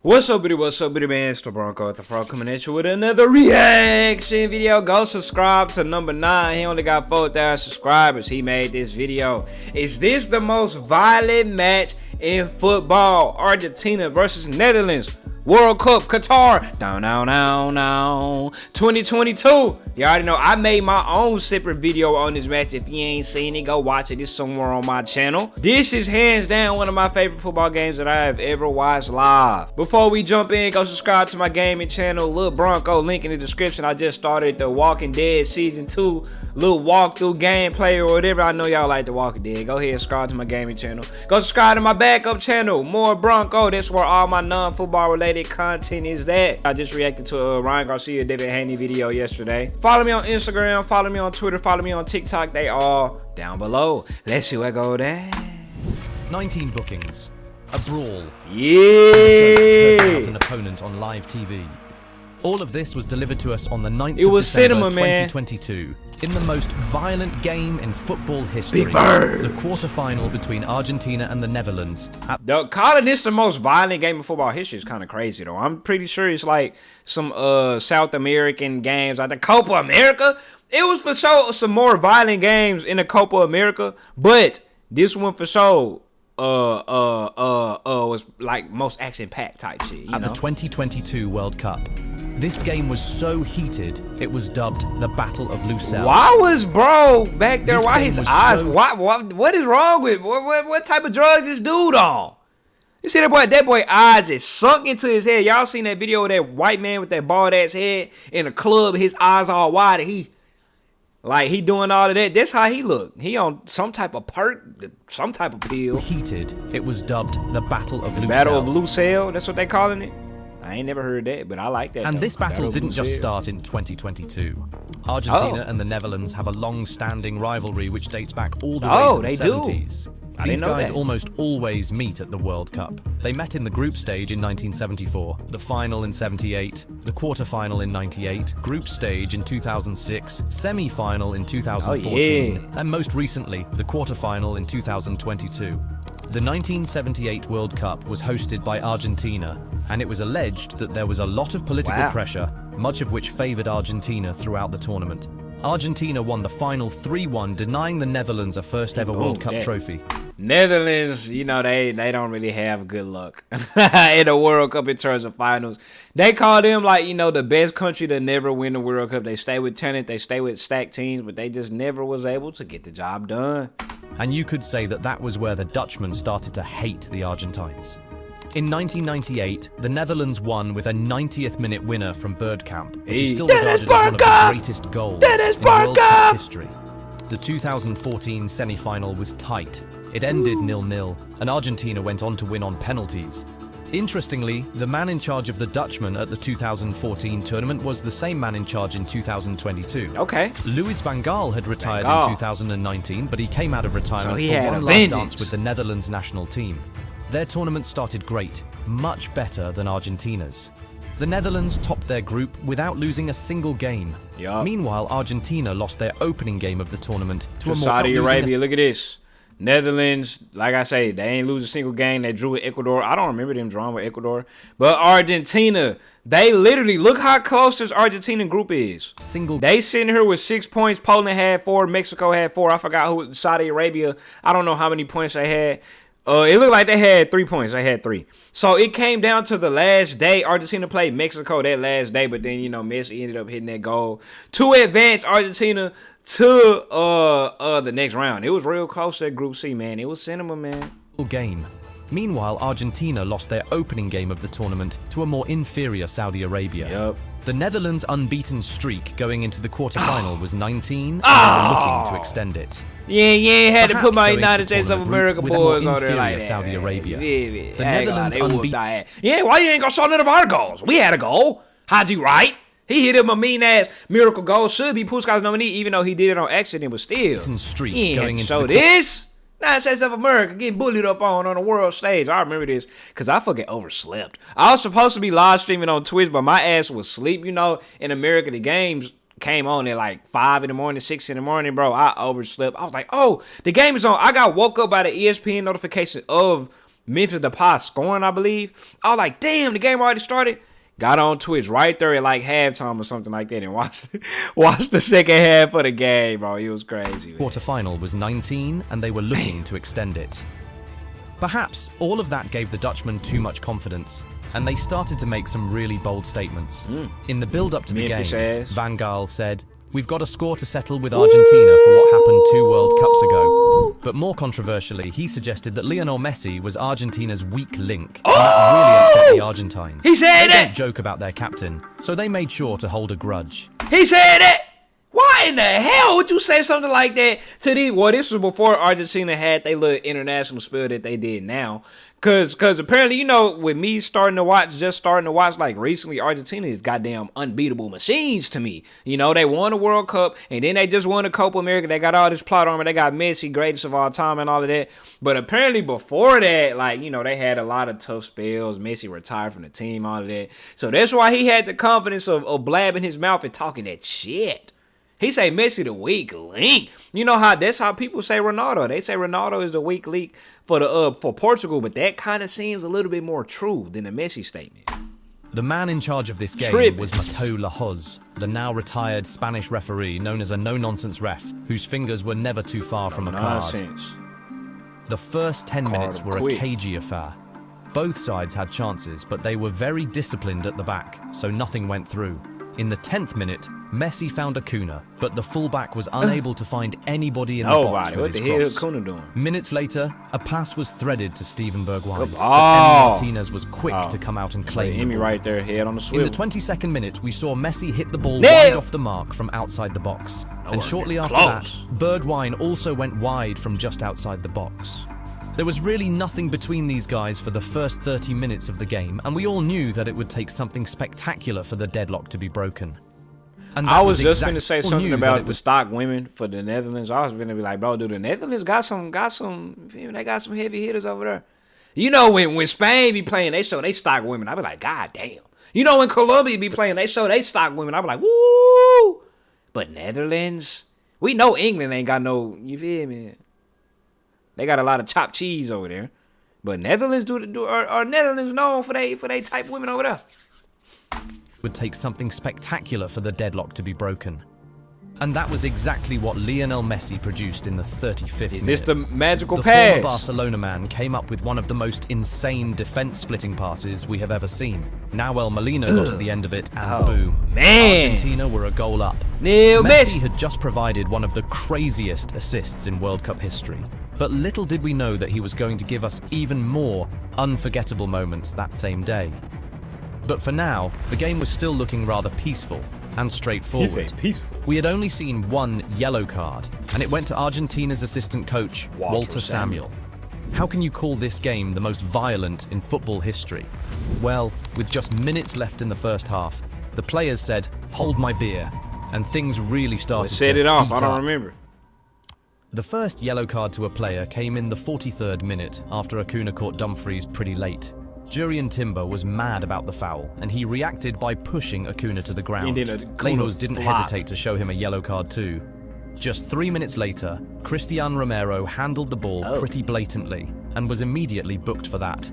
What's up, bitty man? It's the Bronco at the Frog coming at you with another reaction video. Go subscribe to number 9. He only got 4,000 subscribers. He made this video. Is this the most violent match in football? Argentina versus Netherlands. World Cup, Qatar, down, 2022. You already know I made my own separate video on this match. If you ain't seen it, go watch it. It's somewhere on my channel. This is hands down one of my favorite football games that I have ever watched live. Before we jump in, go subscribe to my gaming channel, Lil Bronco, link in the description. I just started The Walking Dead Season 2, little walkthrough gameplay or whatever. I know y'all like The Walking Dead. Go ahead and subscribe to my gaming channel. Go subscribe to my backup channel, More Bronco. That's where all my non-football related content is that. I just reacted to a Ryan Garcia, David Haney video yesterday. Follow me on Instagram, follow me on Twitter, follow me on TikTok. They all down below. Let's see what go there. 19 bookings, a brawl, yeah, an opponent on live TV. All of this was delivered to us on the 9th of December, cinema, 2022, in the most violent game in football history, the quarterfinal between Argentina and the Netherlands. Calling this the most violent game in football history is kind of crazy, though. I'm pretty sure it's like some South American games, like the Copa America. It was for sure some more violent games in the Copa America, but this one for sure was like most action-packed type shit. You know? The 2022 World Cup. This game was so heated, it was dubbed the Battle of Lucelle. Why was bro back there? Why his eyes? So... What is wrong with? What type of drugs this dude on? You see that boy eyes just sunk into his head. Y'all seen that video of that white man with that bald ass head in a club? His eyes all wide. And he doing all of that. That's how he look. He on some type of perk, some type of pill. Heated. It was dubbed the Battle of Lucelle. Battle of Lucelle. That's what they calling it. I ain't never heard that, but I like that. And though. This battle didn't just start in 2022. Argentina and the Netherlands have a long-standing rivalry which dates back all the way to the 70s. These guys almost always meet at the World Cup. They met in the group stage in 1974, the final in 78, the quarterfinal in 98, group stage in 2006, semi-final in 2014, and most recently, the quarterfinal in 2022. The 1978 World Cup was hosted by Argentina, and it was alleged that there was a lot of political pressure, much of which favored Argentina throughout the tournament. Argentina won the final 3-1, denying the Netherlands a first ever World Cup trophy. Netherlands, you know, they don't really have good luck in the World Cup in terms of finals. They call them, like, you know, the best country to never win the World Cup. They stay with talent, they stay with stacked teams, but they just never was able to get the job done. And you could say that that was where the Dutchmen started to hate the Argentines. In 1998, the Netherlands won with a 90th minute winner from Bergkamp, which is still regarded as one of the greatest goals in World Cup history. The 2014 semi-final was tight. It ended 0-0, and Argentina went on to win on penalties. Interestingly, the man in charge of the Dutchmen at the 2014 tournament was the same man in charge in 2022. Okay. Louis van Gaal had retired in 2019, but he came out of retirement for one last dance with the Netherlands national team. Their tournament started great, much better than Argentina's. The Netherlands topped their group without losing a single game. Meanwhile, Argentina lost their opening game of the tournament to Saudi Arabia. Look at this. Netherlands, like I say, they ain't lose a single game. They drew with Ecuador. I don't remember them drawing with Ecuador. But Argentina, they literally, look how close this Argentina group is. They sitting here with 6 points. Poland had 4. Mexico had 4. I forgot who. Saudi Arabia, I don't know how many points they had. It looked like they had 3 points. They had 3. So it came down to the last day. Argentina played Mexico that last day, but then, you know, Messi ended up hitting that goal to advance Argentina to the next round. It was real close, that Group C, man. It was cinema, man. Game. Meanwhile, Argentina lost their opening game of the tournament to a more inferior Saudi Arabia. The Netherlands' unbeaten streak going into the quarterfinal was 19, and they were looking to extend it. Had to put my United States of America boys on there like that. Saudi Arabia. The Netherlands unbeaten. Why you ain't gonna show none of our goals? We had a goal. Haji Wright. He hit him a mean-ass miracle goal. Should be Puskas nominee, even though he did it on accident, but still. Streak going into this. United States of America getting bullied up on the world stage. I remember this because I fucking overslept. I was supposed to be live streaming on Twitch, but my ass was asleep. You know, in America, the games came on at like 5 in the morning, 6 in the morning, bro. I overslept. I was like, oh, the game is on. I got woke up by the ESPN notification of Memphis Depay scoring, I believe. I was like, damn, the game already started. Got on Twitch right there at like halftime or something like that and watched the second half of the game, bro. It was crazy, man. Quarterfinal was 19 and they were looking to extend it. Perhaps all of that gave the Dutchmen too much confidence, and they started to make some really bold statements. In the build-up to the game, Van Gaal said, "We've got a score to settle with Argentina for what happened 2 World Cups ago." But more controversially, he suggested that Lionel Messi was Argentina's weak link. And that really upset the Argentines. He said they it! don't joke about their captain, so they made sure to hold a grudge. He said it! Why in the hell would you say something like that to these? Well, this was before Argentina had their little international spill that they did now. Cause apparently, you know, with me starting to watch like recently, Argentina is goddamn unbeatable machines to me. You know, they won a World Cup and then they just won a Copa America. They got all this plot armor. They got Messi, greatest of all time and all of that. But apparently before that, like, you know, they had a lot of tough spells. Messi retired from the team, all of that. So that's why he had the confidence of blabbing his mouth and talking that shit. He say Messi the weak link. You know how that's how people say Ronaldo. They say Ronaldo is the weak link for Portugal, but that kind of seems a little bit more true than the Messi statement. The man in charge of this game was Mateu Lahoz, the now retired Spanish referee known as a no-nonsense ref, whose fingers were never too far from a card. The first 10 minutes were a cagey affair. Both sides had chances, but they were very disciplined at the back, so nothing went through. In the 10th minute, Messi found Acuna, but the fullback was unable to find anybody in the box with his cross. What the hell Acuna doing? Minutes later, a pass was threaded to Steven Bergwijn, but Emi Martinez was quick to come out and claim the ball. right there, head on the swivel. In the 22nd minute, we saw Messi hit the ball wide off the mark from outside the box. And shortly after that, Bergwijn also went wide from just outside the box. There was really nothing between these guys for the first 30 minutes of the game, and we all knew that it would take something spectacular for the deadlock to be broken. And I was just going to say something about the stock women for the Netherlands. I was going to be like, bro, dude, the Netherlands got some, they got some heavy hitters over there. You know, when Spain be playing, they show they stock women. I be like, God damn. You know, when Colombia be playing, they show they stock women. I be like, woo. But Netherlands, we know England ain't got no, you feel me? They got a lot of chopped cheese over there. But Netherlands are Netherlands known for they type of women over there. Would take something spectacular for the deadlock to be broken. And that was exactly what Lionel Messi produced in the 35th minute. Is this the magical pass? The former Barcelona man came up with one of the most insane defense-splitting passes we have ever seen. Nahuel Molina got to the end of it, and boom. Man. Argentina were a goal up. Messi had just provided one of the craziest assists in World Cup history. But little did we know that he was going to give us even more unforgettable moments that same day. But for now, the game was still looking rather peaceful and straightforward. We had only seen one yellow card, and it went to Argentina's assistant coach, Walter Samuel. How can you call this game the most violent in football history? Well, with just minutes left in the first half, the players said, "Hold my beer," and things really started to set it off. heat I don't up. remember. The first yellow card to a player came in the 43rd minute after Acuna caught Dumfries pretty late. Jurriën Timber was mad about the foul, and he reacted by pushing Acuna to the ground. Lejos didn't hesitate to show him a yellow card too. Just 3 minutes later, Cristian Romero handled the ball pretty blatantly, and was immediately booked for that.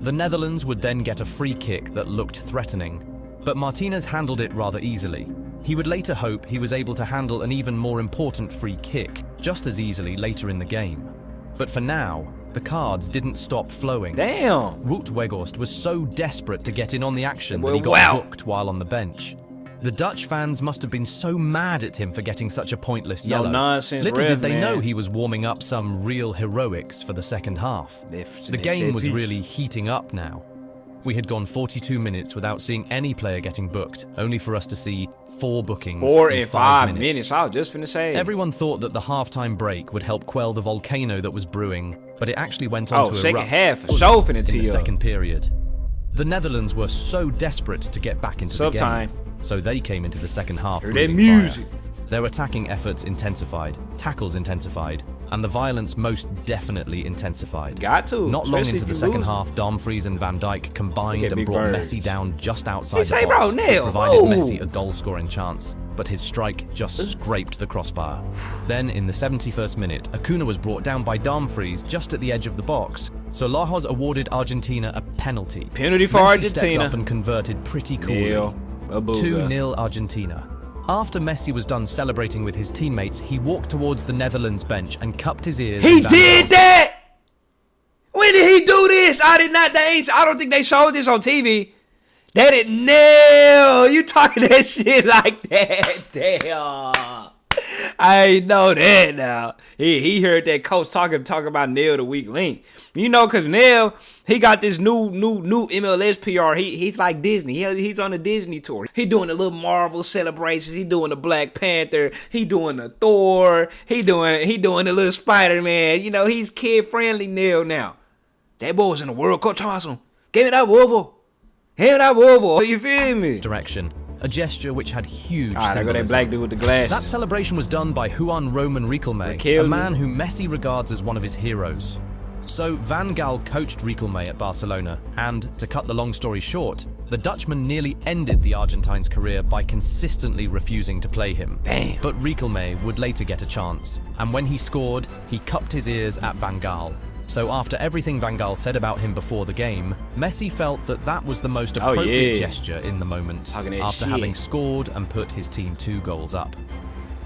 The Netherlands would then get a free kick that looked threatening, but Martinez handled it rather easily. He would later hope he was able to handle an even more important free kick just as easily later in the game. But for now, the cards didn't stop flowing. Damn! Wout Weghorst was so desperate to get in on the action that he got booked while on the bench. The Dutch fans must have been so mad at him for getting such a pointless yellow. No nonsense, Little did they know he was warming up some real heroics for the second half. The game was really heating up now. We had gone 42 minutes without seeing any player getting booked, only for us to see 4 bookings 4 in and 5 minutes. I was just finna say. Everyone thought that the halftime break would help quell the volcano that was brewing, but it actually went on to erupt second half, in the second period. The Netherlands were so desperate to get back into the game, so they came into the second half breathing fire. Their attacking efforts intensified, tackles intensified, and the violence most definitely intensified. Got to. Not long into the second half, Dumfries and Van Dijk combined and brought Messi down just outside the box, which provided Messi a goal-scoring chance. but his strike just scraped the crossbar. Then, in the 71st minute, Acuna was brought down by Dumfries just at the edge of the box, so Lahoz awarded Argentina a penalty. Penalty for Messi Argentina. stepped up and converted pretty coolly. 2-0 Argentina. After Messi was done celebrating with his teammates, he walked towards the Netherlands bench and cupped his ears. He did that! When did he do this? I don't think they showed this on TV. They didn't nail. You talking that shit like that? Damn. I ain't know that now. He heard that coach talking about Neil the weak link. You know, cause Neil, he got this new MLS PR. He's like Disney. He's on a Disney tour. He doing the little Marvel celebrations. He doing the Black Panther. He doing the Thor. He doing the little Spider-Man. You know, he's kid friendly Neil now. That boy was in the World Cup. Awesome. Give me that Volvo. Give me that Volvo. You feel me? Direction. A gesture which had huge symbolism. There go that black dude with the glasses. That celebration was done by Juan Roman Riquelme, a man who Messi regards as one of his heroes. So Van Gaal coached Riquelme at Barcelona, and to cut the long story short, the Dutchman nearly ended the Argentine's career by consistently refusing to play him. Damn. But Riquelme would later get a chance, and when he scored, he cupped his ears at Van Gaal. So after everything Van Gaal said about him before the game, Messi felt that was the most appropriate gesture in the moment, after having scored and put his team 2 goals up.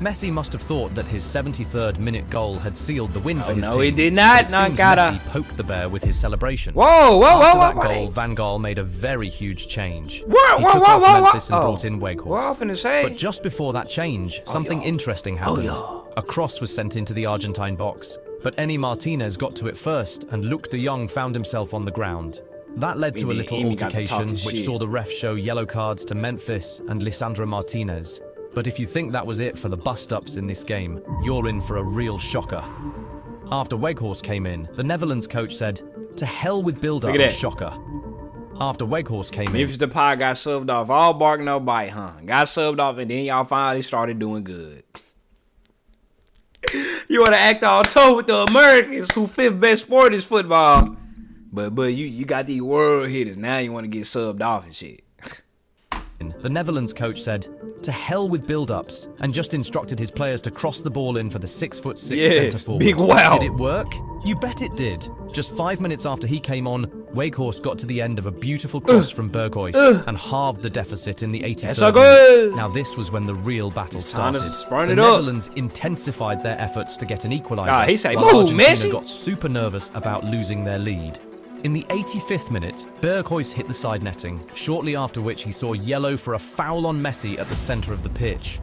Messi must have thought that his 73rd minute goal had sealed the win for his team. No, he did not. Messi poked the bear with his celebration. Whoa. After that goal, Van Gaal made a very huge change. He took off Memphis and brought in Weghorst. But just before that change, something interesting happened. A cross was sent into the Argentine box, but Eni Martinez got to it first, and Luc de Jong found himself on the ground. That led to a little altercation, which saw the ref show yellow cards to Memphis and Lisandro Martinez. But if you think that was it for the bust-ups in this game, you're in for a real shocker. After Weghorst came in, the Netherlands coach said, "To hell with build-up, shocker." After Weghorst came in... Memphis Depay got subbed off. All bark, no bite, huh? Got subbed off, and then y'all finally started doing good. You want to act all tough with the Americans who 5th best sport is football. But you got these world hitters. Now you want to get subbed off and shit. The Netherlands coach said, "To hell with build-ups," and just instructed his players to cross the ball in for the 6'6" centre-forward. Big wow. Did it work? You bet it did. Just 5 minutes after he came on, Weghorst got to the end of a beautiful cross from Berghuis and halved the deficit in the 83rd minute. Now this was when the real battle started. The Netherlands intensified their efforts to get an equaliser, while Argentina got super nervous about losing their lead. In the 85th minute, Berghuis hit the side netting, shortly after which he saw yellow for a foul on Messi at the centre of the pitch.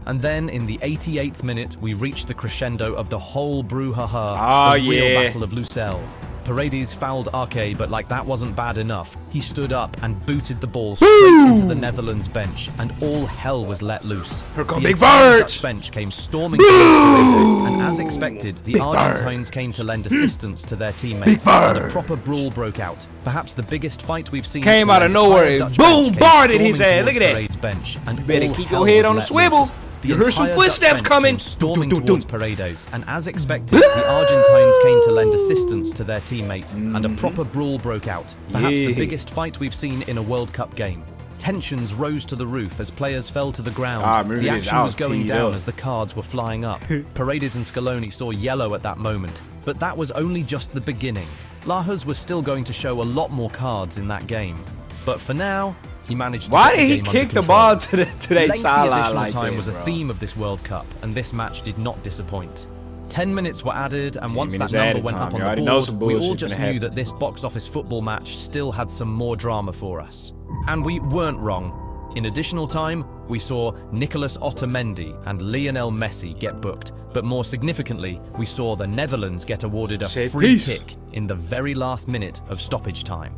And then, in the 88th minute, we reached the crescendo of the whole brouhaha, the real Battle of Lucelle. Paredes fouled Arke, but like that wasn't bad enough. He stood up and booted the ball straight into the Netherlands bench, and all hell was let loose. The entire Dutch bench came storming towards Paredes, and as expected, the Argentines came to lend assistance to their teammate, and a proper brawl broke out. Perhaps the biggest fight we've seen. Came out of nowhere and bombarded his ass. Look at that. Bench, and better keep your head on the swivel. You heard some footsteps coming. Storming towards Paredes, and as expected, the Argentines came to lend assistance to their teammate, and a proper brawl broke out. Perhaps the biggest fight we've seen in a World Cup game. Tensions rose to the roof as players fell to the ground. The action was going down as the cards were flying up. Paredes and Scaloni saw yellow at that moment, but that was only just the beginning. Lahoz was still going to show a lot more cards in that game. But for now, he managed to Why did he kick the ball to their sideline additional like time that, was a theme of this World Cup, and this match did not disappoint. 10 minutes were added, and once that number went up on the board, we all just knew that this box office football match still had some more drama for us. And we weren't wrong. In additional time, we saw Nicolas Otamendi and Lionel Messi get booked, but more significantly, we saw the Netherlands get awarded a free kick in the very last minute of stoppage time.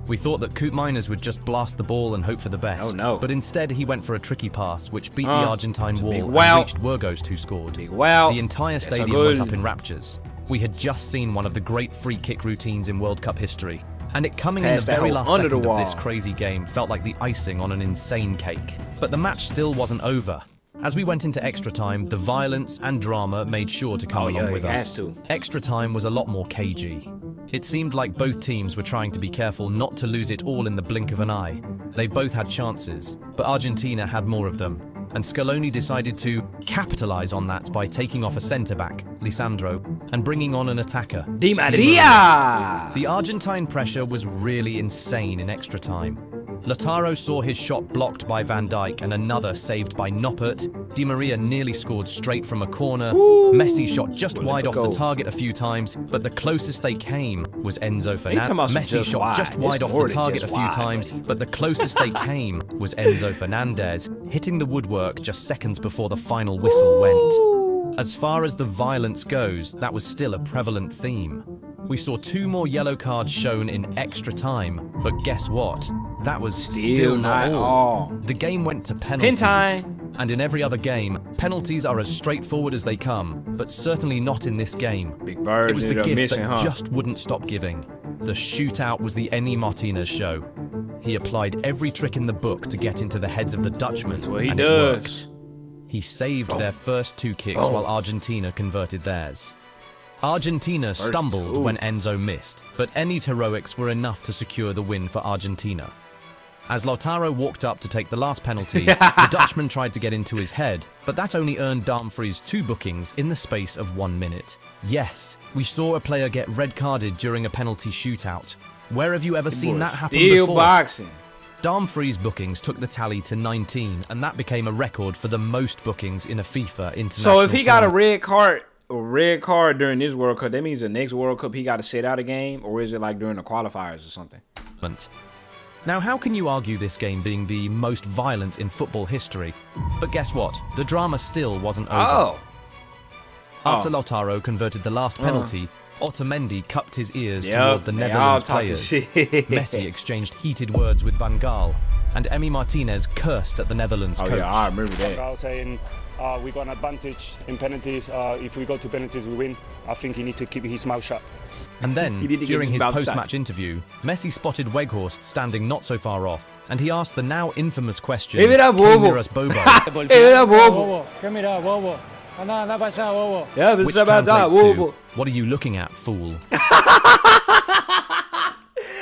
We thought that Koopmeiners would just blast the ball and hope for the best. But instead he went for a tricky pass, which beat the Argentine wall and reached Weghorst, who scored. The entire stadium went up in raptures. We had just seen one of the great free kick routines in World Cup history, and it coming in the very last second of this crazy game felt like the icing on an insane cake. But the match still wasn't over. As we went into extra time, the violence and drama made sure to come along with us. Extra time was a lot more cagey. It seemed like both teams were trying to be careful not to lose it all in the blink of an eye. They both had chances, but Argentina had more of them. and Scaloni decided to capitalize on that by taking off a centre-back, Lisandro, and bringing on an attacker, Di Maria. The Argentine pressure was really insane in extra time. Lautaro saw his shot blocked by Van Dijk and another saved by Noppert. Di Maria nearly scored straight from a corner. Messi shot just wide off the target a few times, but the closest they came was Enzo Fernandez. Messi shot just wide off the target a few times, but the closest they came was Enzo Fernandez, hitting the woodwork just seconds before the final whistle went. As far as the violence goes, that was still a prevalent theme. We saw 2 more yellow cards shown in extra time, but guess what? That was still not all. The game went to penalties. And in every other game, penalties are as straightforward as they come, but certainly not in this game. It was the gift that just wouldn't stop giving. The shootout was the Eni Martinez show. He applied every trick in the book to get into the heads of the Dutchmen, and it worked. He saved their first 2 kicks while Argentina converted theirs. Argentina stumbled when Enzo missed, but Eni's heroics were enough to secure the win for Argentina. As Lautaro walked up to take the last penalty, the Dutchman tried to get into his head, but that only earned Dumfries 2 bookings in the space of 1 minute. Yes, we saw a player get red-carded during a penalty shootout. Where have you ever seen that happen before? Boxing. Dumfries' bookings took the tally to 19, and that became a record for the most bookings in a FIFA international So if he got a tournament. red card during this World Cup, that means the next World Cup he got to sit out a game, or is it like during the qualifiers or something? Now, how can you argue this game being the most violent in football history? But guess what? The drama still wasn't over. After Lautaro converted the last penalty, Otamendi cupped his ears toward the Netherlands players. Messi exchanged heated words with Van Gaal, and Emi Martinez cursed at the Netherlands coach. Yeah, I remember that. Van Gaal saying, we got an advantage in penalties. If we go to penalties, we win. I think he needs to keep his mouth shut. And then, during his post-match interview, Messi spotted Weghorst standing not so far off, and he asked the now infamous question, "¿Qué mira, bobo? Which translates to, what are you looking at, fool?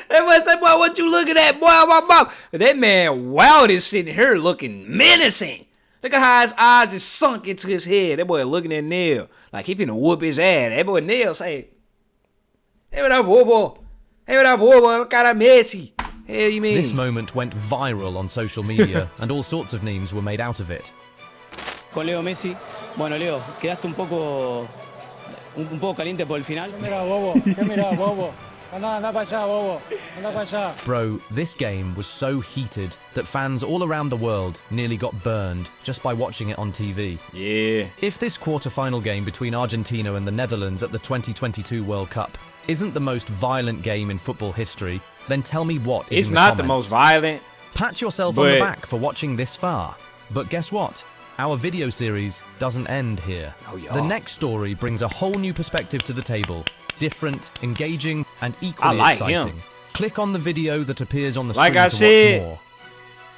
Everybody say, boy, what you looking at, boy? That man Wild is sitting here looking menacing. Look at how his eyes just sunk into his head. That boy looking at Neil like he finna whoop his ass. That boy Neil say, "Hey, what up, bobo? Hey, what up, bobo? Look at Messi." Hell, you mean? This moment went viral on social media, and all sorts of memes were made out of it. Con Leo Messi. Bueno, Leo, quedaste un poco caliente por el final. Mira, bobo. ¿Qué mira, bobo? Anda para allá, bobo. Anda para allá. Bro, this game was so heated that fans all around the world nearly got burned just by watching it on TV. Yeah. If this quarter-final game between Argentina and the Netherlands at the 2022 World Cup isn't the most violent game in football history, then tell me what is It's in the not comments. the most violent. Pat yourself on the back for watching this far. But guess what? Our video series doesn't end here. The next story brings a whole new perspective to the table. Different, engaging, and equally exciting. Click on the video that appears on the screen to watch more.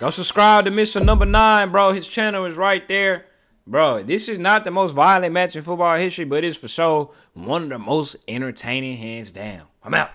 Go subscribe to Mr. Number 9, bro. His channel is right there. Bro, this is not the most violent match in football history, but it's for sure one of the most entertaining, hands down. I'm out.